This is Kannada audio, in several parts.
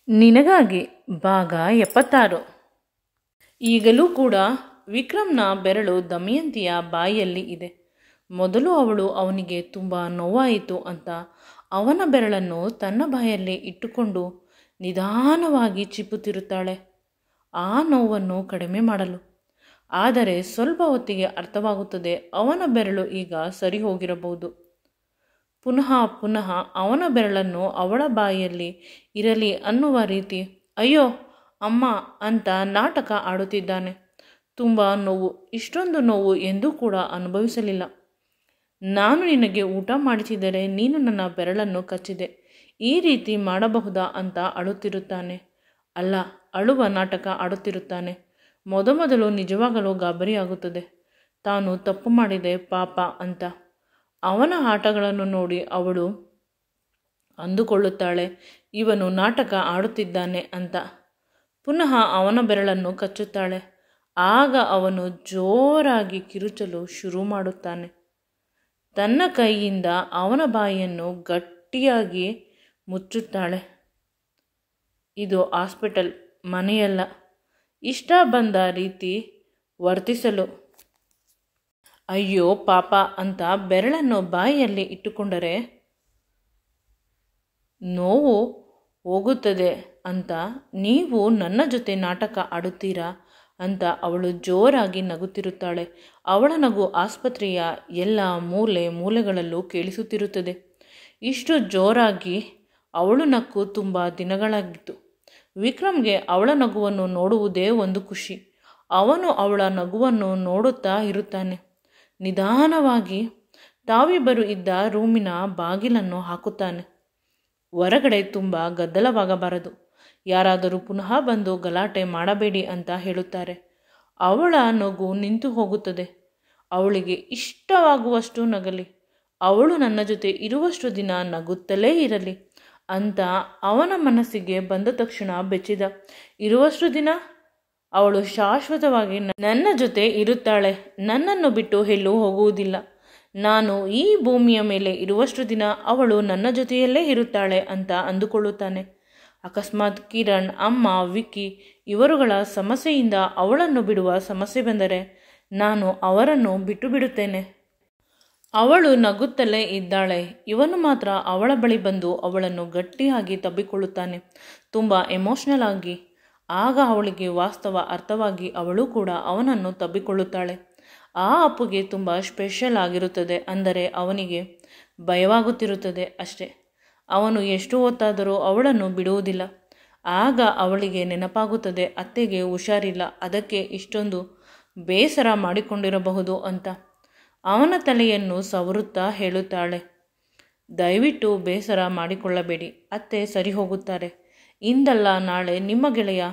ನಿನಗಾಗಿ ಭಾಗ 76. ಈಗಲೂ ಕೂಡ ವಿಕ್ರಮ್ನ ಬೆರಳು ದಮಯಂತಿಯ ಬಾಯಿಯಲ್ಲಿ ಇದೆ. ಮೊದಲು ಅವಳು ಅವನಿಗೆ ತುಂಬ ನೋವಾಯಿತು ಅಂತ ಅವನ ಬೆರಳನ್ನು ತನ್ನ ಬಾಯಲ್ಲಿ ಇಟ್ಟುಕೊಂಡು ನಿಧಾನವಾಗಿ ಚಿಪ್ಪುತ್ತಿರುತ್ತಾಳೆ, ಆ ನೋವನ್ನು ಕಡಿಮೆ ಮಾಡಲು. ಆದರೆ ಸ್ವಲ್ಪ ಹೊತ್ತಿಗೆ ಅರ್ಥವಾಗುತ್ತದೆ, ಅವನ ಬೆರಳು ಈಗ ಸರಿ ಹೋಗಿರಬಹುದು. ಪುನಃ ಪುನಃ ಅವನ ಬೆರಳನ್ನು ಅವಳ ಬಾಯಿಯಲ್ಲಿ ಇರಲಿ ಅನ್ನುವ ರೀತಿ ಅಯ್ಯೋ ಅಮ್ಮ ಅಂತ ನಾಟಕ ಆಡುತ್ತಿದ್ದಾನೆ. ತುಂಬ ನೋವು, ಇಷ್ಟೊಂದು ನೋವು ಎಂದೂ ಕೂಡ ಅನುಭವಿಸಲಿಲ್ಲ. ನಾನು ನಿನಗೆ ಊಟ ಮಾಡಿಸಿದರೆ ನೀನು ನನ್ನ ಬೆರಳನ್ನು ಕಚ್ಚಿದೆ, ಈ ರೀತಿ ಮಾಡಬಹುದಾ ಅಂತ ಅಳುತ್ತಿರುತ್ತಾನೆ. ಅಲ್ಲ, ಅಳುವ ನಾಟಕ ಆಡುತ್ತಿರುತ್ತಾನೆ. ಮೊದಮೊದಲು ನಿಜವಾಗಲೂ ಗಾಬರಿಯಾಗುತ್ತದೆ, ತಾನು ತಪ್ಪು ಮಾಡಿದೆ ಪಾಪ ಅಂತ. ಅವನ ಆಟಗಳನ್ನು ನೋಡಿ ಅವಳು ಅಂದುಕೊಳ್ಳುತ್ತಾಳೆ, ಇವನು ನಾಟಕ ಆಡುತ್ತಿದ್ದಾನೆ ಅಂತ. ಪುನಃ ಅವನ ಬೆರಳನ್ನು ಕಚ್ಚುತ್ತಾಳೆ. ಆಗ ಅವನು ಜೋರಾಗಿ ಕಿರುಚಲು ಶುರು ಮಾಡುತ್ತಾನೆ. ತನ್ನ ಕೈಯಿಂದ ಅವನ ಬಾಯಿಯನ್ನು ಗಟ್ಟಿಯಾಗಿ ಮುಚ್ಚುತ್ತಾಳೆ. ಇದು ಹಾಸ್ಪಿಟಲ್, ಮನೆಯಲ್ಲ, ಇಷ್ಟ ಬಂದ ರೀತಿ ವರ್ತಿಸಲು. ಅಯ್ಯೋ ಪಾಪ ಅಂತ ಬೆರಳನ್ನು ಬಾಯಿಯಲ್ಲಿ ಇಟ್ಟುಕೊಂಡರೆ ನೋವು ಹೋಗುತ್ತದೆ ಅಂತ ನೀವು ನನ್ನ ಜೊತೆ ನಾಟಕ ಆಡುತ್ತೀರಾ ಅಂತ ಅವಳು ಜೋರಾಗಿ ನಗುತ್ತಿರುತ್ತಾಳೆ. ಅವಳ ನಗು ಆಸ್ಪತ್ರೆಯ ಎಲ್ಲ ಮೂಲೆ ಮೂಲೆಗಳಲ್ಲೂ ಕೇಳಿಸುತ್ತಿರುತ್ತದೆ. ಇಷ್ಟು ಜೋರಾಗಿ ಅವಳು ನಕ್ಕು ತುಂಬ ದಿನಗಳಾಗಿತ್ತು. ವಿಕ್ರಮ್ಗೆ ಅವಳ ನಗುವನ್ನು ನೋಡುವುದೇ ಒಂದು ಖುಷಿ. ಅವನು ಅವಳ ನಗುವನ್ನು ನೋಡುತ್ತಾ ಇರುತ್ತಾನೆ. ನಿಧಾನವಾಗಿ ತಾವಿಬ್ಬರು ಇದ್ದ ರೂಮಿನ ಬಾಗಿಲನ್ನು ಹಾಕುತ್ತಾನೆ. ಹೊರಗಡೆ ತುಂಬ ಗದ್ದಲವಾಗಬಾರದು, ಯಾರಾದರೂ ಪುನಃ ಬಂದು ಗಲಾಟೆ ಮಾಡಬೇಡಿ ಅಂತ ಹೇಳುತ್ತಾರೆ. ಅವಳ ನಗು ನಿಂತು ಹೋಗುತ್ತದೆ. ಅವಳಿಗೆ ಇಷ್ಟವಾಗುವಷ್ಟು ನಗಲಿ, ಅವಳು ನನ್ನ ಜೊತೆ ಇರುವಷ್ಟು ದಿನ ನಗುತ್ತಲೇ ಇರಲಿ ಅಂತ ಅವನ ಮನಸ್ಸಿಗೆ ಬಂದ ತಕ್ಷಣ ಬೆಚ್ಚಿದ. ಇರುವಷ್ಟು ದಿನ ಅವಳು ಶಾಶ್ವತವಾಗಿ ನನ್ನ ಜೊತೆ ಇರುತ್ತಾಳೆ, ನನ್ನನ್ನು ಬಿಟ್ಟು ಎಲ್ಲೂ ಹೋಗುವುದಿಲ್ಲ. ನಾನು ಈ ಭೂಮಿಯ ಮೇಲೆ ಇರುವಷ್ಟು ದಿನ ಅವಳು ನನ್ನ ಜೊತೆಯಲ್ಲೇ ಇರುತ್ತಾಳೆ ಅಂತ ಅಂದುಕೊಳ್ಳುತ್ತಾನೆ. ಅಕಸ್ಮಾತ್ ಕಿರಣ್, ಅಮ್ಮ, ವಿಕ್ಕಿ ಇವರುಗಳ ಸಮಸ್ಯೆಯಿಂದ ಅವಳನ್ನು ಬಿಡುವ ಸಮಸ್ಯೆ ಬಂದರೆ ನಾನು ಅವರನ್ನು ಬಿಟ್ಟು ಬಿಡುತ್ತೇನೆ. ಅವಳು ನಗುತ್ತಲೇ ಇದ್ದಾಳೆ. ಇವನು ಮಾತ್ರ ಅವಳ ಬಳಿ ಬಂದು ಅವಳನ್ನು ಗಟ್ಟಿಯಾಗಿ ತಬ್ಬಿಕೊಳ್ಳುತ್ತಾನೆ, ತುಂಬ ಎಮೋಷ್ನಲ್ ಆಗಿ. ಆಗ ಅವಳಿಗೆ ವಾಸ್ತವ ಅರ್ಥವಾಗಿ ಅವಳು ಕೂಡ ಅವನನ್ನು ತಬ್ಬಿಕೊಳ್ಳುತ್ತಾಳೆ. ಆ ಅಪ್ಪುಗೆ ತುಂಬ ಸ್ಪೆಷಲ್ ಆಗಿರುತ್ತದೆ, ಅಂದರೆ ಅವನಿಗೆ ಭಯವಾಗುತ್ತಿರುತ್ತದೆ ಅಷ್ಟೆ. ಅವನು ಎಷ್ಟು ಹೊತ್ತಾದರೂ ಅವಳನ್ನು ಬಿಡುವುದಿಲ್ಲ. ಆಗ ಅವಳಿಗೆ ನೆನಪಾಗುತ್ತದೆ, ಅತ್ತೆಗೆ ಹುಷಾರಿಲ್ಲ, ಅದಕ್ಕೆ ಇಷ್ಟೊಂದು ಬೇಸರ ಮಾಡಿಕೊಂಡಿರಬಹುದು ಅಂತ. ಅವನ ತಲೆಯನ್ನು ಸವರುತ್ತಾ ಹೇಳುತ್ತಾಳೆ, ದಯವಿಟ್ಟು ಬೇಸರ ಮಾಡಿಕೊಳ್ಳಬೇಡಿ, ಅತ್ತೆ ಸರಿ ಹೋಗುತ್ತಾರೆ. ಇಂದಲ್ಲ ನಾಳೆ ನಿಮ್ಮ ಗೆಳೆಯ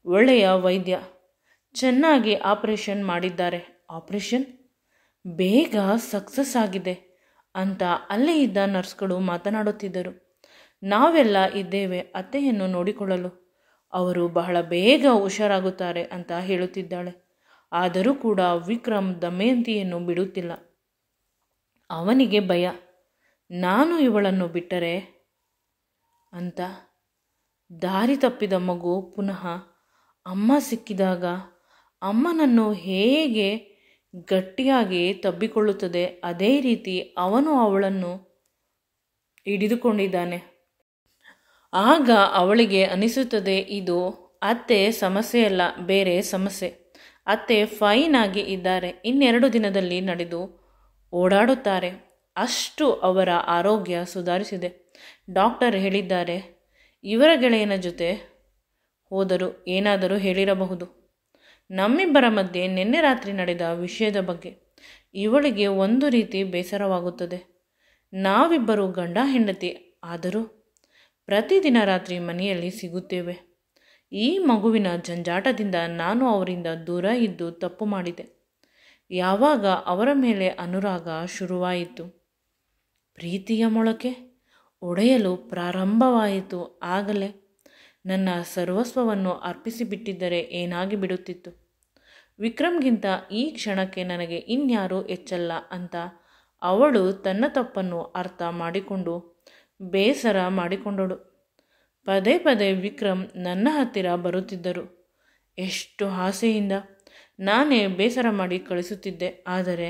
ಒಳ್ಳೆಯ ವೈದ್ಯ, ಚೆನ್ನಾಗಿ ಆಪರೇಷನ್ ಮಾಡಿದ್ದಾರೆ. ಆಪರೇಷನ್ ಬೇಗ ಸಕ್ಸಸ್ ಆಗಿದೆ ಅಂತ ಅಲ್ಲೇ ಇದ್ದ ನರ್ಸ್ಗಳು ಮಾತನಾಡುತ್ತಿದ್ದರು. ನಾವೆಲ್ಲ ಇದ್ದೇವೆ ಅತ್ತೆಯನ್ನು ನೋಡಿಕೊಳ್ಳಲು, ಅವರು ಬಹಳ ಬೇಗ ಹುಷಾರಾಗುತ್ತಾರೆ ಅಂತ ಹೇಳುತ್ತಿದ್ದಾಳೆ. ಆದರೂ ಕೂಡ ವಿಕ್ರಮ್ ದಮಯಂತಿಯನ್ನು ಬಿಡುತ್ತಿಲ್ಲ. ಅವನಿಗೆ ಭಯ, ನಾನು ಇವಳನ್ನು ಬಿಟ್ಟರೆ ಅಂತ. ದಾರಿ ತಪ್ಪಿದ ಮಗು ಪುನಃ ಅಮ್ಮ ಸಿಕ್ಕಿದಾಗ ಅಮ್ಮನನ್ನು ಹೇಗೆ ಗಟ್ಟಿಯಾಗಿ ತಬ್ಬಿಕೊಳ್ಳುತ್ತದೆ, ಅದೇ ರೀತಿ ಅವನು ಅವಳನ್ನು ಹಿಡಿದುಕೊಂಡಿದ್ದಾನೆ. ಆಗ ಅವಳಿಗೆ ಅನಿಸುತ್ತದೆ, ಇದು ಅತ್ತೆ ಸಮಸ್ಯೆಯಲ್ಲ, ಬೇರೆ ಸಮಸ್ಯೆ. ಅತ್ತೆ ಫೈನ್ ಆಗಿ ಇದ್ದಾರೆ, 2 ದಿನದಲ್ಲಿ ನಡೆದು ಓಡಾಡುತ್ತಾರೆ. ಅಷ್ಟು ಅವರ ಆರೋಗ್ಯ ಸುಧಾರಿಸಿದೆ. ಡಾಕ್ಟರ್ ಹೇಳಿದ್ದಾರೆ, ಇವರ ಗೆಳೆಯನ ಜೊತೆ ಹೋದರೂ ಏನಾದರೂ ಹೇಳಿರಬಹುದು ನಮ್ಮಿಬ್ಬರ ಮಧ್ಯೆ ನಿನ್ನೆ ರಾತ್ರಿ ನಡೆದ ವಿಷಯದ ಬಗ್ಗೆ. ಇವಳಿಗೆ ಒಂದು ರೀತಿ ಬೇಸರವಾಗುತ್ತದೆ. ನಾವಿಬ್ಬರು ಗಂಡ ಹೆಂಡತಿ, ಆದರೂ ಪ್ರತಿದಿನ ರಾತ್ರಿ ಮನೆಯಲ್ಲಿ ಸಿಗುತ್ತೇವೆ. ಈ ಮಗುವಿನ ಜಂಜಾಟದಿಂದ ನಾನು ಅವರಿಂದ ದೂರ ಇದ್ದು ತಪ್ಪು ಮಾಡಿದೆ. ಯಾವಾಗ ಅವರ ಮೇಲೆ ಅನುರಾಗ ಶುರುವಾಯಿತು, ಪ್ರೀತಿಯ ಮೊಳಕೆ ಒಡೆಯಲು ಪ್ರಾರಂಭವಾಯಿತು, ಆಗಲೇ ನನ್ನ ಸರ್ವಸ್ವವನ್ನು ಅರ್ಪಿಸಿಬಿಟ್ಟಿದ್ದರೆ ಏನಾಗಿ ಬಿಡುತ್ತಿತ್ತು. ವಿಕ್ರಮ್ಗಿಂತ ಈ ಕ್ಷಣಕ್ಕೆ ನನಗೆ ಇನ್ಯಾರೂ ಹೆಚ್ಚಲ್ಲ ಅಂತ ಅವಳು ತನ್ನ ತಪ್ಪನ್ನು ಅರ್ಥ ಮಾಡಿಕೊಂಡು ಬೇಸರ ಮಾಡಿಕೊಂಡಳು. ಪದೇ ಪದೇ ವಿಕ್ರಮ್ ನನ್ನ ಹತ್ತಿರ ಬರುತ್ತಿದ್ದರು. ಎಷ್ಟು ಆಸೆಯಿಂದ ನಾನೇ ಬೇಸರ ಮಾಡಿ ಕಳಿಸುತ್ತಿದ್ದೆ. ಆದರೆ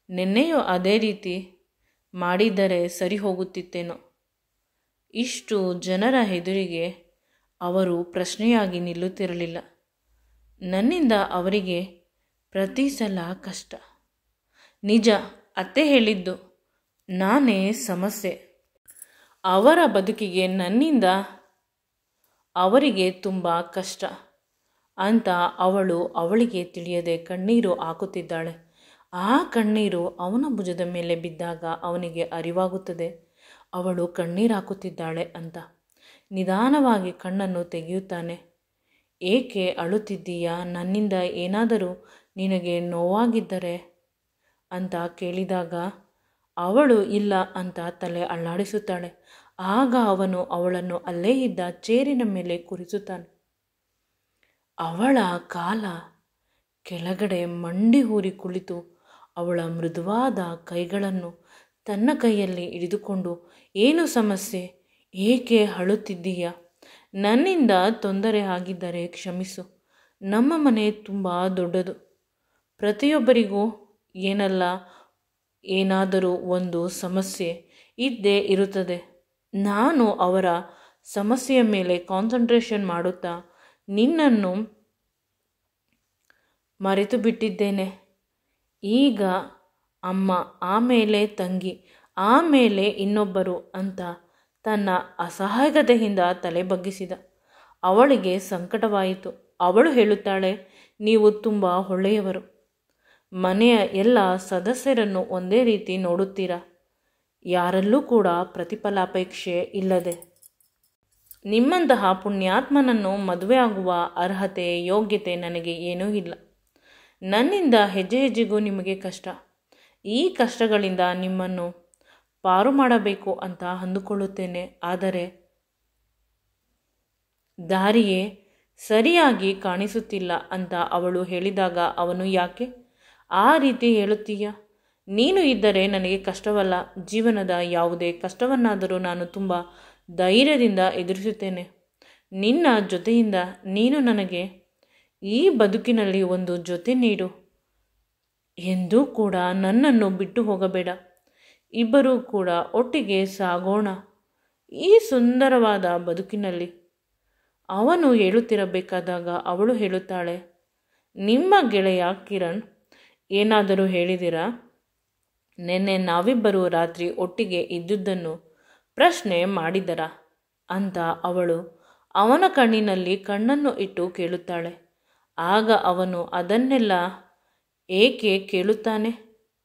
ನಿನ್ನೆಯೂ ಅದೇ ರೀತಿ ಮಾಡಿದ್ದರೆ ಸರಿ ಹೋಗುತ್ತಿತ್ತೇನೋ. ಇಷ್ಟು ಜನರ ಎದುರಿಗೆ ಅವರು ಪ್ರಶ್ನೆಯಾಗಿ ನಿಲ್ಲುತ್ತಿರಲಿಲ್ಲ. ನನ್ನಿಂದ ಅವರಿಗೆ ಪ್ರತಿ ಸಲ ಕಷ್ಟ. ನಿಜ, ಅತ್ತೆ ಹೇಳಿದ್ದು, ನಾನೇ ಸಮಸ್ಯೆ. ಅವರ ಬದುಕಿಗೆ ನನ್ನಿಂದ ಅವರಿಗೆ ತುಂಬ ಕಷ್ಟ ಅಂತ ಅವಳಿಗೆ ತಿಳಿಯದೆ ಕಣ್ಣೀರು ಹಾಕುತ್ತಿದ್ದಾಳೆ. ಆ ಕಣ್ಣೀರು ಅವನ ಭುಜದ ಮೇಲೆ ಬಿದ್ದಾಗ ಅವನಿಗೆ ಅರಿವಾಗುತ್ತದೆ ಅವಳು ಕಣ್ಣೀರು ಹಾಕುತ್ತಿದ್ದಾಳೆ ಅಂತ. ನಿಧಾನವಾಗಿ ಕಣ್ಣನ್ನು ತೆಗೆಯುತ್ತಾನೆ. ಏಕೆ ಅಳುತ್ತಿದ್ದೀಯಾ? ನನ್ನಿಂದ ಏನಾದರೂ ನಿನಗೆ ನೋವಾಗಿದ್ದರೆ ಅಂತ ಕೇಳಿದಾಗ ಅವಳು ಇಲ್ಲ ಅಂತ ತಲೆ ಅಲ್ಲಾಡಿಸುತ್ತಾಳೆ. ಆಗ ಅವನು ಅವಳನ್ನು ಅಲ್ಲೇ ಇದ್ದ ಚೇರಿನ ಮೇಲೆ ಕೂರಿಸುತ್ತಾನೆ. ಅವಳ ಕಾಲ ಕೆಳಗಡೆ ಮಂಡಿ ಊರಿ ಕುಳಿತು ಅವಳ ಮೃದುವಾದ ಕೈಗಳನ್ನು ತನ್ನ ಕೈಯಲ್ಲಿ ಹಿಡಿದುಕೊಂಡು, ಏನು ಸಮಸ್ಯೆ? ಏಕೆ ಅಳುತ್ತಿದ್ದೀಯಾ? ನನ್ನಿಂದ ತೊಂದರೆ ಆಗಿದ್ದರೆ ಕ್ಷಮಿಸು. ನಮ್ಮ ಮನೆ ತುಂಬ ದೊಡ್ಡದು. ಪ್ರತಿಯೊಬ್ಬರಿಗೂ ಏನಾದರೂ ಒಂದು ಸಮಸ್ಯೆ ಇದ್ದೇ ಇರುತ್ತದೆ. ನಾನು ಅವರ ಸಮಸ್ಯೆಯ ಮೇಲೆ ಕಾನ್ಸಂಟ್ರೇಷನ್ ಮಾಡುತ್ತಾ ನಿನ್ನನ್ನು ಮರೆತು ಬಿಟ್ಟಿದ್ದೇನೆ. ಈಗ ಅಮ್ಮ, ಆಮೇಲೆ ತಂಗಿ, ಆಮೇಲೆ ಇನ್ನೊಬ್ಬರು ಅಂತ ತನ್ನ ಅಸಹಾಯಕತೆಯಿಂದ ತಲೆ ಬಗ್ಗಿಸಿದ. ಅವಳಿಗೆ ಸಂಕಟವಾಯಿತು. ಅವಳು ಹೇಳುತ್ತಾಳೆ, ನೀವು ತುಂಬ ಒಳ್ಳೆಯವರು. ಮನೆಯ ಎಲ್ಲ ಸದಸ್ಯರನ್ನು ಒಂದೇ ರೀತಿ ನೋಡುತ್ತೀರಾ. ಯಾರಲ್ಲೂ ಕೂಡ ಪ್ರತಿಫಲಾಪೇಕ್ಷೆ ಇಲ್ಲದೆ. ನಿಮ್ಮಂತಹ ಪುಣ್ಯಾತ್ಮನನ್ನು ಮದುವೆ ಆಗುವ ಅರ್ಹತೆ, ಯೋಗ್ಯತೆ ನನಗೆ ಏನೂ ಇಲ್ಲ. ನನ್ನಿಂದ ಹೆಜ್ಜೆ ಹೆಜ್ಜೆಗೂ ನಿಮಗೆ ಕಷ್ಟ. ಈ ಕಷ್ಟಗಳಿಂದ ನಿಮ್ಮನ್ನು ಪಾರು ಮಾಡಬೇಕು ಅಂತ ಅಂದುಕೊಳ್ಳುತ್ತೇನೆ. ಆದರೆ ದಾರಿಯೇ ಸರಿಯಾಗಿ ಕಾಣಿಸುತ್ತಿಲ್ಲ ಅಂತ ಅವಳು ಹೇಳಿದಾಗ ಅವನು, ಯಾಕೆ ಆ ರೀತಿ ಹೇಳುತ್ತೀಯ? ನೀನು ಇದ್ದರೆ ನನಗೆ ಕಷ್ಟವಲ್ಲ. ಜೀವನದ ಯಾವುದೇ ಕಷ್ಟವನ್ನಾದರೂ ನಾನು ತುಂಬ ಧೈರ್ಯದಿಂದ ಎದುರಿಸುತ್ತೇನೆ. ನಿನ್ನ ಜೊತೆಯಿಂದ ನೀನು ನನಗೆ ಈ ಬದುಕಿನಲ್ಲಿ ಒಂದು ಜೊತೆ ನೀಡು. ಎಂದೂ ಕೂಡ ನನ್ನನ್ನು ಬಿಟ್ಟು ಹೋಗಬೇಡ. ಇಬ್ಬರೂ ಕೂಡ ಒಟ್ಟಿಗೆ ಸಾಗೋಣ ಈ ಸುಂದರವಾದ ಬದುಕಿನಲ್ಲಿ. ಅವನು ಹೇಳುತ್ತಿರಬೇಕಾದಾಗ ಅವಳು ಹೇಳುತ್ತಾಳೆ, ನಿಮ್ಮ ಗೆಳೆಯ ಕಿರಣ್ ಏನಾದರೂ ಹೇಳಿದಿರಾ? ನಿನ್ನೆ ನಾವಿಬ್ಬರೂ ರಾತ್ರಿ ಒಟ್ಟಿಗೆ ಇದ್ದುದನ್ನು ಪ್ರಶ್ನೆ ಮಾಡಿದರಾ ಅಂತ ಅವಳು ಅವನ ಕಣ್ಣಿನಲ್ಲಿ ಕಣ್ಣನ್ನು ಇಟ್ಟು ಕೇಳುತ್ತಾಳೆ. ಆಗ ಅವನು ಅದನ್ನೆಲ್ಲ ಏಕೆ ಕೇಳುತ್ತಾನೆ?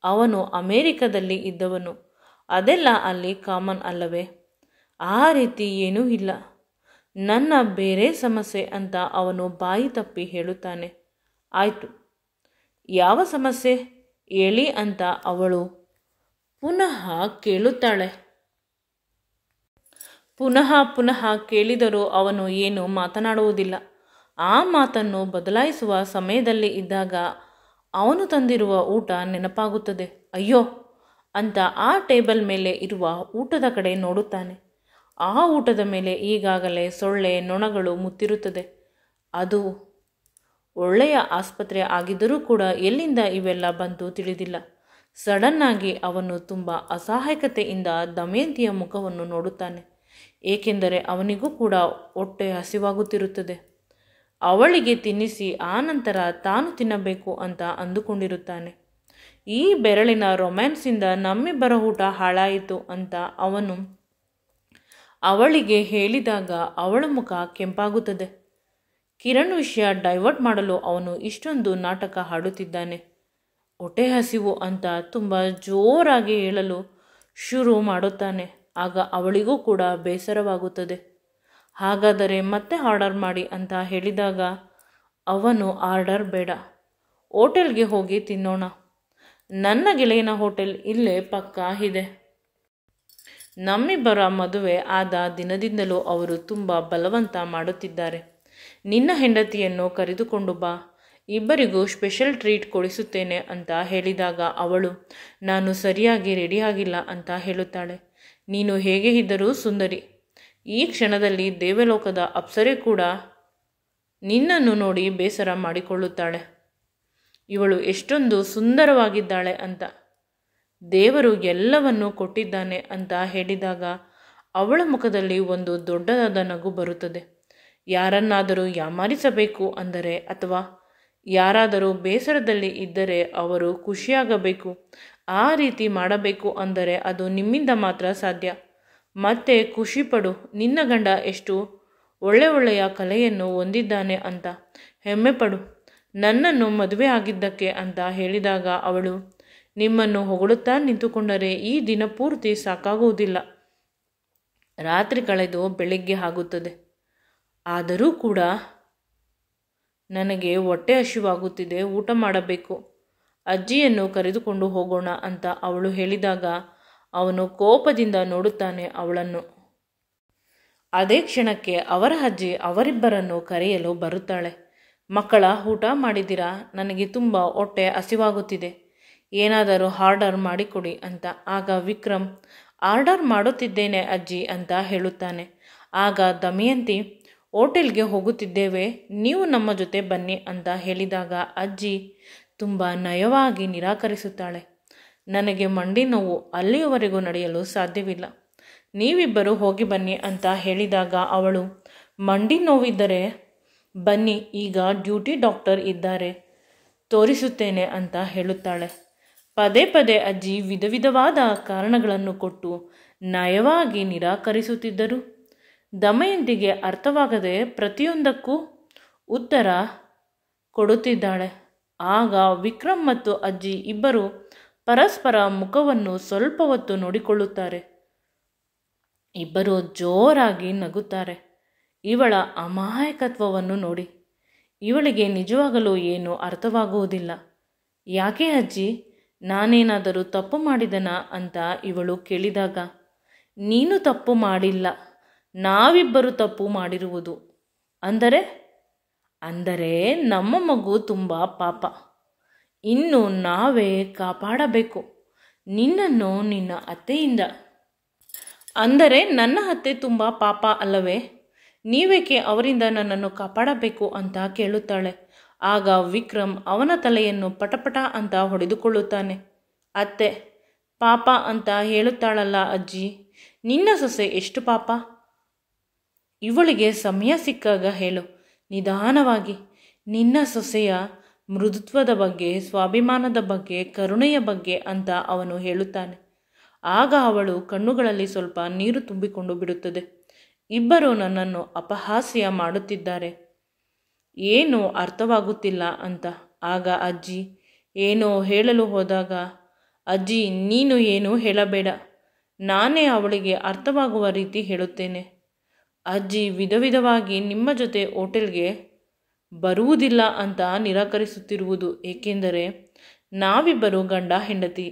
ಅವನು ಅಮೇರಿಕದಲ್ಲಿ ಇದ್ದವನು. ಅದೆಲ್ಲ ಅಲ್ಲಿ ಕಾಮನ್ ಅಲ್ಲವೇ? ಆ ರೀತಿ ಏನೂ ಇಲ್ಲ. ನನ್ನ ಬೇರೆ ಸಮಸ್ಯೆ ಅಂತ ಅವನು ಬಾಯಿ ತಪ್ಪಿ ಹೇಳುತ್ತಾನೆ. ಆಯಿತು, ಯಾವ ಸಮಸ್ಯೆ ಹೇಳಿ ಅಂತ ಅವಳು ಪುನಃ ಕೇಳುತ್ತಾಳೆ. ಪುನಃ ಕೇಳಿದರೂ ಅವನು ಏನು ಮಾತನಾಡುವುದಿಲ್ಲ. ಆ ಮಾತನ್ನು ಬದಲಾಯಿಸುವ ಸಮಯದಲ್ಲಿ ಇದ್ದಾಗ ಅವನು ತಂದಿರುವ ಊಟ ನೆನಪಾಗುತ್ತದೆ. ಅಯ್ಯೋ ಅಂತ ಆ ಟೇಬಲ್ ಮೇಲೆ ಇರುವ ಊಟದ ಕಡೆ ನೋಡುತ್ತಾನೆ. ಆ ಊಟದ ಮೇಲೆ ಈಗಾಗಲೇ ಸೊಳ್ಳೆ ನೊಣಗಳು ಮುತ್ತಿರುತ್ತದೆ. ಅದು ಒಳ್ಳೆಯ ಆಸ್ಪತ್ರೆ ಆಗಿದ್ದರೂ ಕೂಡ ಎಲ್ಲಿಂದ ಇವೆಲ್ಲ ಬಂತು ತಿಳಿದಿಲ್ಲ. ಸಡನ್ನಾಗಿ ಅವನು ತುಂಬ ಅಸಹಾಯಕತೆಯಿಂದ ದಮಯಂತಿಯ ಮುಖವನ್ನು ನೋಡುತ್ತಾನೆ. ಏಕೆಂದರೆ ಅವನಿಗೂ ಕೂಡ ಹೊಟ್ಟೆ ಹಸಿವಾಗುತ್ತಿರುತ್ತದೆ. ಅವಳಿಗೆ ತಿನ್ನಿಸಿ ಆನಂತರ ತಾನು ತಿನ್ನಬೇಕು ಅಂತ ಅಂದುಕೊಂಡಿರುತ್ತಾನೆ. ಈ ಬೆರಳಿನ ರೊಮ್ಯಾನ್ಸಿಂದ ನಮ್ಮಿಬ್ಬರ ಊಟ ಹಾಳಾಯಿತು ಅಂತ ಅವನು ಅವಳಿಗೆ ಹೇಳಿದಾಗ ಅವಳ ಮುಖ ಕೆಂಪಾಗುತ್ತದೆ. ಕಿರಣ್ ವಿಷಯ ಡೈವರ್ಟ್ ಮಾಡಲು ಅವನು ಇಷ್ಟೊಂದು ನಾಟಕ ಆಡುತ್ತಿದ್ದಾನೆ. ಹೊಟ್ಟೆ ಹಸಿವು ಅಂತ ತುಂಬ ಜೋರಾಗಿ ಹೇಳಲು ಶುರು ಮಾಡುತ್ತಾನೆ. ಆಗ ಅವಳಿಗೂ ಕೂಡ ಬೇಸರವಾಗುತ್ತದೆ. ಹಾಗಾದರೆ ಮತ್ತೆ ಆರ್ಡರ್ ಮಾಡಿ ಅಂತ ಹೇಳಿದಾಗ ಅವನು, ಆರ್ಡರ್ ಬೇಡ, ಹೋಟೆಲ್ಗೆ ಹೋಗಿ ತಿನ್ನೋಣ. ನನ್ನ ಗೆಳೆಯನ ಹೋಟೆಲ್ ಇಲ್ಲೇ ಪಕ್ಕ ಇದೆ. ನಮ್ಮಿಬ್ಬರ ಮದುವೆ ಆದ ದಿನದಿಂದಲೂ ಅವರು ತುಂಬ ಬಲವಂತ ಮಾಡುತ್ತಿದ್ದಾರೆ. ನಿನ್ನ ಹೆಂಡತಿಯನ್ನು ಕರೆದುಕೊಂಡು ಬಾ, ಇಬ್ಬರಿಗೂ ಸ್ಪೆಷಲ್ ಟ್ರೀಟ್ ಕೊಡಿಸುತ್ತೇನೆ ಅಂತ ಹೇಳಿದಾಗ ಅವಳು, ನಾನು ಸರಿಯಾಗಿ ರೆಡಿಯಾಗಿಲ್ಲ ಅಂತ ಹೇಳುತ್ತಾಳೆ. ನೀನು ಹೇಗೆ ಇದ್ದರೂ ಸುಂದರಿ, ಈ ಕ್ಷಣದಲ್ಲಿ ದೇವಲೋಕದ ಅಪ್ಸರೆ ಕೂಡ ನಿನ್ನನ್ನು ನೋಡಿ ಬೇಸರ ಮಾಡಿಕೊಳ್ಳುತ್ತಾಳೆ. ಇವಳು ಎಷ್ಟೊಂದು ಸುಂದರವಾಗಿದ್ದಾಳೆ ಅಂತ, ದೇವರು ಎಲ್ಲವನ್ನೂ ಕೊಟ್ಟಿದ್ದಾನೆ ಅಂತ ಹೇಳಿದಾಗ ಅವಳ ಮುಖದಲ್ಲಿ ಒಂದು ದೊಡ್ಡದಾದ ನಗು ಬರುತ್ತದೆ. ಯಾರನ್ನಾದರೂ ಯಾಮಾರಿಸಬೇಕು ಅಂದರೆ ಅಥವಾ ಯಾರಾದರೂ ಬೇಸರದಲ್ಲಿ ಇದ್ದರೆ ಅವರು ಖುಷಿಯಾಗಬೇಕು, ಆ ರೀತಿ ಮಾಡಬೇಕು ಅಂದರೆ ಅದು ನಿಮ್ಮಿಂದ ಮಾತ್ರ ಸಾಧ್ಯ. ಮತ್ತೆ ಖುಷಿಪಡು, ನಿನ್ನ ಗಂಡ ಎಷ್ಟು ಒಳ್ಳೆಯ ಕಲೆಯನ್ನು ಹೊಂದಿದ್ದಾನೆ ಅಂತ ಹೆಮ್ಮೆಪಡು. ನನ್ನನ್ನು ಮದುವೆ ಆಗಿದ್ದಕ್ಕೆ ಅಂತ ಹೇಳಿದಾಗ ಅವಳು, ನಿಮ್ಮನ್ನು ಹೊಗಳುತ್ತಾ ನಿಂತುಕೊಂಡರೆ ಈ ದಿನ ಪೂರ್ತಿ ಸಾಕಾಗುವುದಿಲ್ಲ. ರಾತ್ರಿ ಕಳೆದು ಬೆಳಿಗ್ಗೆ ಆಗುತ್ತದೆ. ಆದರೂ ಕೂಡ ನನಗೆ ಹೊಟ್ಟೆ ಹಸಿವಾಗುತ್ತಿದೆ, ಊಟ ಮಾಡಬೇಕು, ಅಜ್ಜಿಯನ್ನು ಕರೆದುಕೊಂಡು ಹೋಗೋಣ ಅಂತ ಅವಳು ಹೇಳಿದಾಗ ಅವನು ಕೋಪದಿಂದ ನೋಡುತ್ತಾನೆ ಅವಳನ್ನು. ಅದೇ ಕ್ಷಣಕ್ಕೆ ಅವರ ಅಜ್ಜಿ ಅವರಿಬ್ಬರನ್ನು ಕರೆಯಲು ಬರುತ್ತಾಳೆ. ಮಕ್ಕಳ, ಊಟ ಮಾಡಿದ್ದೀರಾ? ನನಗೆ ತುಂಬ ಹೊಟ್ಟೆ ಹಸಿವಾಗುತ್ತಿದೆ, ಏನಾದರೂ ಆರ್ಡರ್ ಮಾಡಿಕೊಡಿ ಅಂತ. ಆಗ ವಿಕ್ರಮ್, ಆರ್ಡರ್ ಮಾಡುತ್ತಿದ್ದೇನೆ ಅಜ್ಜಿ ಅಂತ ಹೇಳುತ್ತಾನೆ. ಆಗ ದಮಯಂತಿ, ಹೋಟೆಲ್ಗೆ ಹೋಗುತ್ತಿದ್ದೇವೆ, ನೀವು ನಮ್ಮ ಜೊತೆ ಬನ್ನಿ ಅಂತ ಹೇಳಿದಾಗ ಅಜ್ಜಿ ತುಂಬ ನಯವಾಗಿ ನಿರಾಕರಿಸುತ್ತಾಳೆ. ನನಗೆ ಮಂಡಿ ನೋವು, ಅಲ್ಲಿಯವರೆಗೂ ನಡೆಯಲು ಸಾಧ್ಯವಿಲ್ಲ, ನೀವಿಬ್ಬರು ಹೋಗಿ ಬನ್ನಿ ಅಂತ ಹೇಳಿದಾಗ ಅವಳು, ಮಂಡಿ ನೋವಿದ್ದರೆ ಬನ್ನಿ, ಈಗ ಡ್ಯೂಟಿ ಡಾಕ್ಟರ್ ಇದ್ದಾರೆ, ತೋರಿಸುತ್ತೇನೆ ಅಂತ ಹೇಳುತ್ತಾಳೆ. ಪದೇ ಪದೇ ಅಜ್ಜಿ ವಿಧವಾದ ಕಾರಣಗಳನ್ನು ಕೊಟ್ಟು ನಯವಾಗಿ ನಿರಾಕರಿಸುತ್ತಿದ್ದರು. ದಮಯಂತಿಗೆ ಅರ್ಥವಾಗದೆ ಪ್ರತಿಯೊಂದಕ್ಕೂ ಉತ್ತರ ಕೊಡುತ್ತಿದ್ದಾಳೆ. ಆಗ ವಿಕ್ರಮ್ ಮತ್ತು ಅಜ್ಜಿ ಇಬ್ಬರು ಪರಸ್ಪರ ಮುಖವನ್ನು ಸ್ವಲ್ಪ ಹೊತ್ತು ನೋಡಿಕೊಳ್ಳುತ್ತಾರೆ. ಇಬ್ಬರು ಜೋರಾಗಿ ನಗುತ್ತಾರೆ. ಇವಳ ಅಮಾಯಕತ್ವವನ್ನು ನೋಡಿ, ಇವಳಿಗೆ ನಿಜವಾಗಲೂ ಏನು ಅರ್ಥವಾಗುವುದಿಲ್ಲ. ಯಾಕೆ ಅಜ್ಜಿ, ನಾನೇನಾದರೂ ತಪ್ಪು ಮಾಡಿದನಾ ಅಂತ ಇವಳು ಕೇಳಿದಾಗ, ನೀನು ತಪ್ಪು ಮಾಡಿಲ್ಲ, ನಾವಿಬ್ಬರು ತಪ್ಪು ಮಾಡಿರುವುದು. ಅಂದರೆ ನಮ್ಮ ಮಗು ತುಂಬ ಪಾಪ, ಇನ್ನು ನಾವೇ ಕಾಪಾಡಬೇಕು ನಿನ್ನನ್ನು ನಿನ್ನ ಅತ್ತೆಯಿಂದ. ಅಂದರೆ ನನ್ನ ಅತ್ತೆ ತುಂಬ ಪಾಪ ಅಲ್ಲವೇ? ನೀವೇಕೆ ಅವರಿಂದ ನನ್ನನ್ನು ಕಾಪಾಡಬೇಕು ಅಂತ ಕೇಳುತ್ತಾಳೆ. ಆಗ ವಿಕ್ರಮ್ ಅವನ ತಲೆಯನ್ನು ಪಟಪಟ ಅಂತ ಹೊಡೆದುಕೊಳ್ಳುತ್ತಾನೆ. ಅತ್ತೆ ಪಾಪ ಅಂತ ಹೇಳುತ್ತಾಳಲ್ಲ ಅಜ್ಜಿ, ನಿನ್ನ ಸೊಸೆ ಎಷ್ಟು ಪಾಪ? ಇವಳಿಗೆ ಸಮಯ ಸಿಕ್ಕಾಗ ಹೇಳು, ನಿಧಾನವಾಗಿ. ನಿನ್ನ ಸೊಸೆಯ ಮೃದುತ್ವದ ಬಗ್ಗೆ, ಸ್ವಾಭಿಮಾನದ ಬಗ್ಗೆ, ಕರುಣೆಯ ಬಗ್ಗೆ ಅಂತ ಅವನು ಹೇಳುತ್ತಾನೆ. ಆಗ ಅವಳು ಕಣ್ಣುಗಳಲ್ಲಿ ಸ್ವಲ್ಪ ನೀರು ತುಂಬಿಕೊಂಡು ಬಿಡುತ್ತದೆ. ಇಬ್ಬರು ನನ್ನನ್ನು ಅಪಹಾಸ್ಯ ಮಾಡುತ್ತಿದ್ದಾರೆ, ಏನೂ ಅರ್ಥವಾಗುತ್ತಿಲ್ಲ ಅಂತ. ಆಗ ಅಜ್ಜಿ ಏನೋ ಹೇಳಲು ಹೋದಾಗ, ಅಜ್ಜಿ ನೀನು ಏನೂ ಹೇಳಬೇಡ, ನಾನೇ ಅವಳಿಗೆ ಅರ್ಥವಾಗುವ ರೀತಿ ಹೇಳುತ್ತೇನೆ. ಅಜ್ಜಿ ವಿಧವಾಗಿ ನಿಮ್ಮ ಜೊತೆ ಹೋಟೆಲ್ಗೆ ಬರುವುದಿಲ್ಲ ಅಂತ ನಿರಾಕರಿಸುತ್ತಿರುವುದು ಏಕೆಂದರೆ ನಾವಿಬ್ಬರು ಗಂಡ ಹೆಂಡತಿ,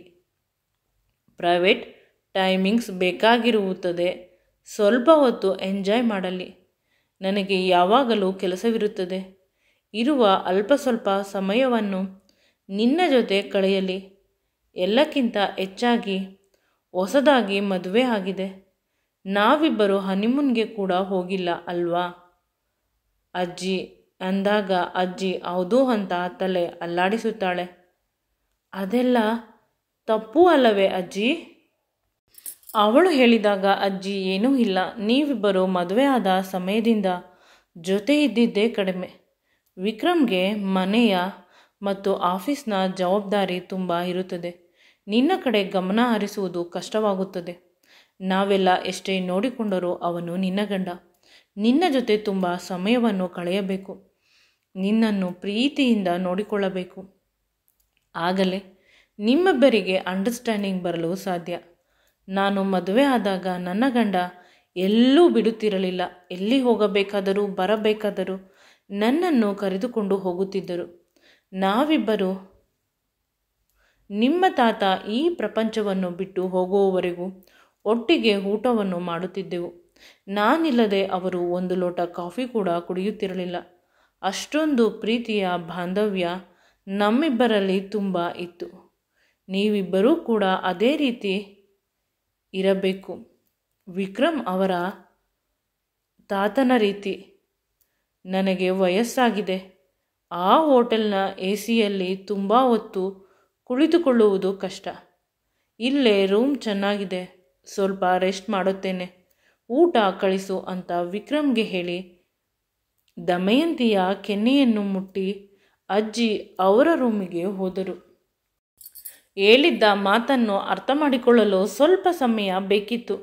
ಪ್ರೈವೇಟ್ ಟೈಮಿಂಗ್ಸ್ ಬೇಕಾಗಿರುತ್ತದೆ, ಸ್ವಲ್ಪ ಹೊತ್ತು ಎಂಜಾಯ್ ಮಾಡಲಿ, ನನಗೆ ಯಾವಾಗಲೂ ಕೆಲಸವಿರುತ್ತದೆ, ಇರುವ ಅಲ್ಪ ಸ್ವಲ್ಪ ಸಮಯವನ್ನು ನಿನ್ನ ಜೊತೆ ಕಳೆಯಲಿ, ಎಲ್ಲಕ್ಕಿಂತ ಹೆಚ್ಚಾಗಿ ಹೊಸದಾಗಿ ಮದುವೆ ಆಗಿದೆ, ನಾವಿಬ್ಬರು ಹನಿಮೂನ್ಗೆ ಕೂಡ ಹೋಗಿಲ್ಲ ಅಲ್ವಾ ಅಜ್ಜಿ ಅಂದಾಗ ಅಜ್ಜಿ ಹೌದು ಅಂತ ತಲೆ ಅಲ್ಲಾಡಿಸುತ್ತಾಳೆ. ಅದೆಲ್ಲ ತಪ್ಪು ಅಲ್ಲವೇ ಅಜ್ಜಿ? ಅವಳು ಹೇಳಿದಾಗ ಅಜ್ಜಿ ಏನೂ ಇಲ್ಲ, ನೀವಿಬ್ಬರು ಮದುವೆ ಆದ ಸಮಯದಿಂದ ಜೊತೆ ಇದ್ದಿದ್ದೇ ಕಡಿಮೆ. ವಿಕ್ರಮ್ಗೆ ಮನೆಯ ಮತ್ತು ಆಫೀಸ್ನ ಜವಾಬ್ದಾರಿ ತುಂಬ ಇರುತ್ತದೆ, ನಿನ್ನ ಕಡೆ ಗಮನ ಹರಿಸುವುದು ಕಷ್ಟವಾಗುತ್ತದೆ. ನಾವೆಲ್ಲ ಎಷ್ಟೇ ನೋಡಿಕೊಂಡರೂ ಅವನು ನಿನ್ನ ಗಂಡ, ನಿನ್ನ ಜೊತೆ ತುಂಬ ಸಮಯವನ್ನು ಕಳೆಯಬೇಕು, ನಿನ್ನನ್ನು ಪ್ರೀತಿಯಿಂದ ನೋಡಿಕೊಳ್ಳಬೇಕು. ಆಗಲೇ ನಿಮ್ಮಿಬ್ಬರಿಗೆ ಅಂಡರ್ಸ್ಟ್ಯಾಂಡಿಂಗ್ ಬರಲು ಸಾಧ್ಯ. ನಾನು ಮದುವೆ ಆದಾಗ ನನ್ನ ಗಂಡ ಎಲ್ಲೂ ಬಿಡುತ್ತಿರಲಿಲ್ಲ, ಎಲ್ಲಿ ಹೋಗಬೇಕಾದರೂ ಬರಬೇಕಾದರೂ ನನ್ನನ್ನು ಕರೆದುಕೊಂಡು ಹೋಗುತ್ತಿದ್ದರು. ನಾವಿಬ್ಬರು ನಿಮ್ಮ ತಾತ ಈ ಪ್ರಪಂಚವನ್ನು ಬಿಟ್ಟು ಹೋಗುವವರೆಗೂ ಒಟ್ಟಿಗೆ ಊಟವನ್ನು ಮಾಡುತ್ತಿದ್ದೆವು. ನಾನಿಲ್ಲದೆ ಅವರು ಒಂದು ಲೋಟ ಕಾಫಿ ಕೂಡ ಕುಡಿಯುತ್ತಿರಲಿಲ್ಲ. ಅಷ್ಟೊಂದು ಪ್ರೀತಿಯ ಬಾಂಧವ್ಯ ನಮ್ಮಿಬ್ಬರಲ್ಲಿ ತುಂಬ ಇತ್ತು. ನೀವಿಬ್ಬರೂ ಕೂಡ ಅದೇ ರೀತಿ ಇರಬೇಕು. ವಿಕ್ರಮ್ ಅವರ ತಾತನ ರೀತಿ. ನನಗೆ ವಯಸ್ಸಾಗಿದೆ. ಆ ಹೋಟೆಲ್ನ AC ಯಲ್ಲಿ ತುಂಬ ಹೊತ್ತು ಕುಳಿತುಕೊಳ್ಳುವುದು ಕಷ್ಟ. ಇಲ್ಲೇ ರೂಮ್ ಚೆನ್ನಾಗಿದೆ, ಸ್ವಲ್ಪ ರೆಸ್ಟ್ ಮಾಡುತ್ತೇನೆ, ಊಟ ಕಳಿಸು ಅಂತ ವಿಕ್ರಮ್ಗೆ ಹೇಳಿ ದಮಯಂತಿಯ ಕೆನ್ನೆಯನ್ನು ಮುಟ್ಟಿ ಅಜ್ಜಿ ಅವರ ರೂಮಿಗೆ ಹೋದರು. ಹೇಳಿದ್ದ ಮಾತನ್ನು ಅರ್ಥ ಮಾಡಿಕೊಳ್ಳಲು ಸ್ವಲ್ಪ ಸಮಯ ಬೇಕಿತ್ತು.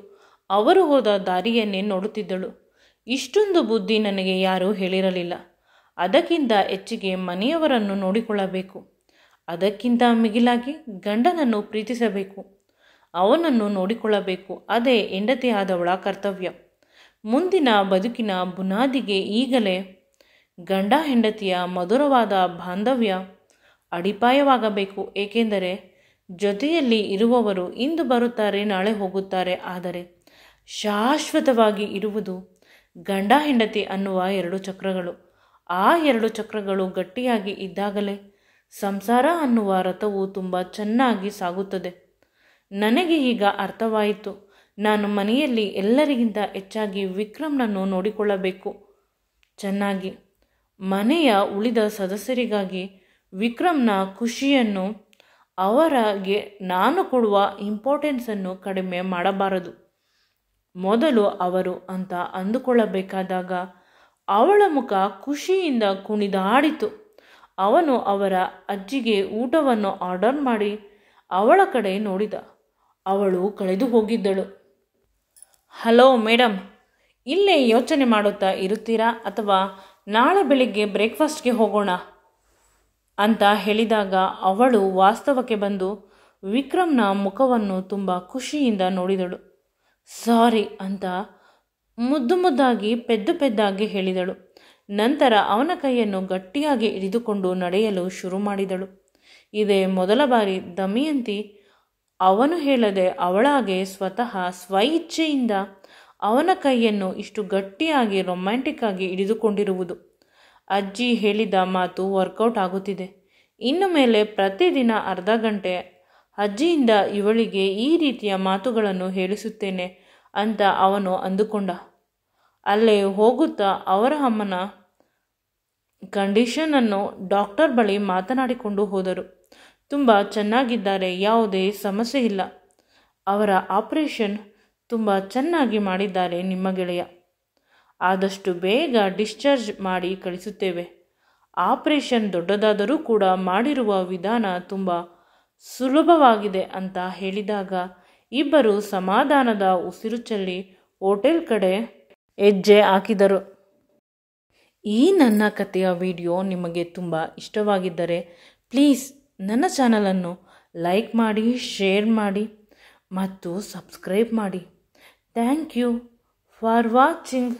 ಅವರು ಹೋದ ದಾರಿಯನ್ನೇ ನೋಡುತ್ತಿದ್ದಳು. ಇಷ್ಟೊಂದು ಬುದ್ಧಿ ನನಗೆ ಯಾರೂ ಹೇಳಿರಲಿಲ್ಲ. ಅದಕ್ಕಿಂತ ಹೆಚ್ಚಿಗೆ ಮನೆಯವರನ್ನು ನೋಡಿಕೊಳ್ಳಬೇಕು. ಅದಕ್ಕಿಂತ ಮಿಗಿಲಾಗಿ ಗಂಡನನ್ನು ಪ್ರೀತಿಸಬೇಕು, ಅವನನ್ನು ನೋಡಿಕೊಳ್ಳಬೇಕು. ಅದೇ ಹೆಂಡತಿಯಾದವಳ ಕರ್ತವ್ಯ. ಮುಂದಿನ ಬದುಕಿನ ಬುನಾದಿಗೆ ಈಗಲೇ ಗಂಡ ಹೆಂಡತಿಯ ಮಧುರವಾದ ಬಾಂಧವ್ಯ ಅಡಿಪಾಯವಾಗಬೇಕು. ಏಕೆಂದರೆ ಜೊತೆಯಲ್ಲಿ ಇರುವವರು ಇಂದು ಬರುತ್ತಾರೆ, ನಾಳೆ ಹೋಗುತ್ತಾರೆ. ಆದರೆ ಶಾಶ್ವತವಾಗಿ ಇರುವುದು ಗಂಡ ಹೆಂಡತಿ ಅನ್ನುವ 2 ಚಕ್ರಗಳು. ಆ 2 ಚಕ್ರಗಳು ಗಟ್ಟಿಯಾಗಿ ಇದ್ದಾಗಲೇ ಸಂಸಾರ ಅನ್ನುವ ರಥವು ತುಂಬ ಚೆನ್ನಾಗಿ ಸಾಗುತ್ತದೆ. ನನಗೆ ಈಗ ಅರ್ಥವಾಯಿತು. ನಾನು ಮನೆಯಲ್ಲಿ ಎಲ್ಲರಿಗಿಂತ ಹೆಚ್ಚಾಗಿ ವಿಕ್ರಮ್ನನ್ನು ನೋಡಿಕೊಳ್ಳಬೇಕು ಚೆನ್ನಾಗಿ. ಮನೆಯ ಉಳಿದ ಸದಸ್ಯರಿಗಾಗಿ ವಿಕ್ರಮ್ನ ಖುಷಿಯನ್ನು, ಅವರಿಗೆ ನಾನು ಕೊಡುವ ಇಂಪಾರ್ಟೆನ್ಸನ್ನು ಕಡಿಮೆ ಮಾಡಬಾರದು. ಮೊದಲು ಅವರು ಅಂತ ಅಂದುಕೊಳ್ಳಬೇಕಾದಾಗ ಅವಳ ಮುಖ ಖುಷಿಯಿಂದ ಕುಣಿದಾಡಿತು. ಅವನು ಅವರ ಅಜ್ಜಿಗೆ ಊಟವನ್ನು ಆರ್ಡರ್ ಮಾಡಿ ಅವಳ ಕಡೆ ನೋಡಿದ. ಅವಳು ಕಳೆದು ಹೋಗಿದ್ದಳು. ಹಲೋ ಮೇಡಮ್, ಇಲ್ಲೇ ಯೋಚನೆ ಮಾಡುತ್ತಾ ಇರುತ್ತೀರಾ ಅಥವಾ ನಾಳೆ ಬೆಳಿಗ್ಗೆ ಬ್ರೇಕ್ಫಾಸ್ಟ್ಗೆ ಹೋಗೋಣ ಅಂತ ಹೇಳಿದಾಗ ಅವಳು ವಾಸ್ತವಕ್ಕೆ ಬಂದು ವಿಕ್ರಮ್ನ ಮುಖವನ್ನು ತುಂಬ ಖುಷಿಯಿಂದ ನೋಡಿದಳು. ಸಾರಿ ಅಂತ ಮುದ್ದಾಗಿ ಪೆದ್ದಾಗಿ ಹೇಳಿದಳು. ನಂತರ ಅವನ ಕೈಯನ್ನು ಗಟ್ಟಿಯಾಗಿ ಹಿಡಿದುಕೊಂಡು ನಡೆಯಲು ಶುರು ಮಾಡಿದಳು. ಇದೇ ಮೊದಲ ಬಾರಿ ದಮಯಂತಿ ಅವನು ಹೇಳದೆ ಅವಳಾಗೆ ಸ್ವತಃ ಸ್ವಇಚ್ಛೆಯಿಂದ ಅವನ ಕೈಯನ್ನು ಇಷ್ಟು ಗಟ್ಟಿಯಾಗಿ ರೊಮ್ಯಾಂಟಿಕ್ ಆಗಿ ಹಿಡಿದುಕೊಂಡಿರುವುದು. ಅಜ್ಜಿ ಹೇಳಿದ ಮಾತು ವರ್ಕೌಟ್ ಆಗುತ್ತಿದೆ. ಇನ್ನು ಮೇಲೆ ಪ್ರತಿದಿನ ಅರ್ಧ ಗಂಟೆ ಅಜ್ಜಿಯಿಂದ ಇವಳಿಗೆ ಈ ರೀತಿಯ ಮಾತುಗಳನ್ನು ಹೇಳಿಸುತ್ತೇನೆ ಅಂತ ಅವನು ಅಂದುಕೊಂಡ. ಅಲ್ಲೇ ಹೋಗುತ್ತಾ ಅವರ ಅಮ್ಮನ ಕಂಡೀಷನನ್ನು ಡಾಕ್ಟರ್ ಬಳಿ ಮಾತನಾಡಿಕೊಂಡು ಹೋದರು. ತುಂಬ ಚೆನ್ನಾಗಿದ್ದಾರೆ, ಯಾವುದೇ ಸಮಸ್ಯೆ ಇಲ್ಲ. ಅವರ ಆಪರೇಷನ್ ತುಂಬ ಚೆನ್ನಾಗಿ ಮಾಡಿದ್ದಾರೆ ನಿಮ್ಮ ಗೆಳೆಯ. ಆದಷ್ಟು ಬೇಗ ಡಿಸ್ಚಾರ್ಜ್ ಮಾಡಿ ಕಳಿಸುತ್ತೇವೆ. ಆಪರೇಷನ್ ದೊಡ್ಡದಾದರೂ ಕೂಡ ಮಾಡಿರುವ ವಿಧಾನ ತುಂಬ ಸುಲಭವಾಗಿದೆ ಅಂತ ಹೇಳಿದಾಗ ಇಬ್ಬರು ಸಮಾಧಾನದ ಉಸಿರು ಚೆಲ್ಲಿ ಹೋಟೆಲ್ ಕಡೆ ಹೆಜ್ಜೆ ಹಾಕಿದರು. ಈ ನನ್ನ ಕಥೆಯ ವಿಡಿಯೋ ನಿಮಗೆ ತುಂಬ ಇಷ್ಟವಾಗಿದ್ದರೆ ಪ್ಲೀಸ್ ನನ್ನ ಚಾನಲನ್ನು ಲೈಕ್ ಮಾಡಿ, ಶೇರ್ ಮಾಡಿ ಮತ್ತು ಸಬ್ಸ್ಕ್ರೈಬ್ ಮಾಡಿ. Thank you for watching.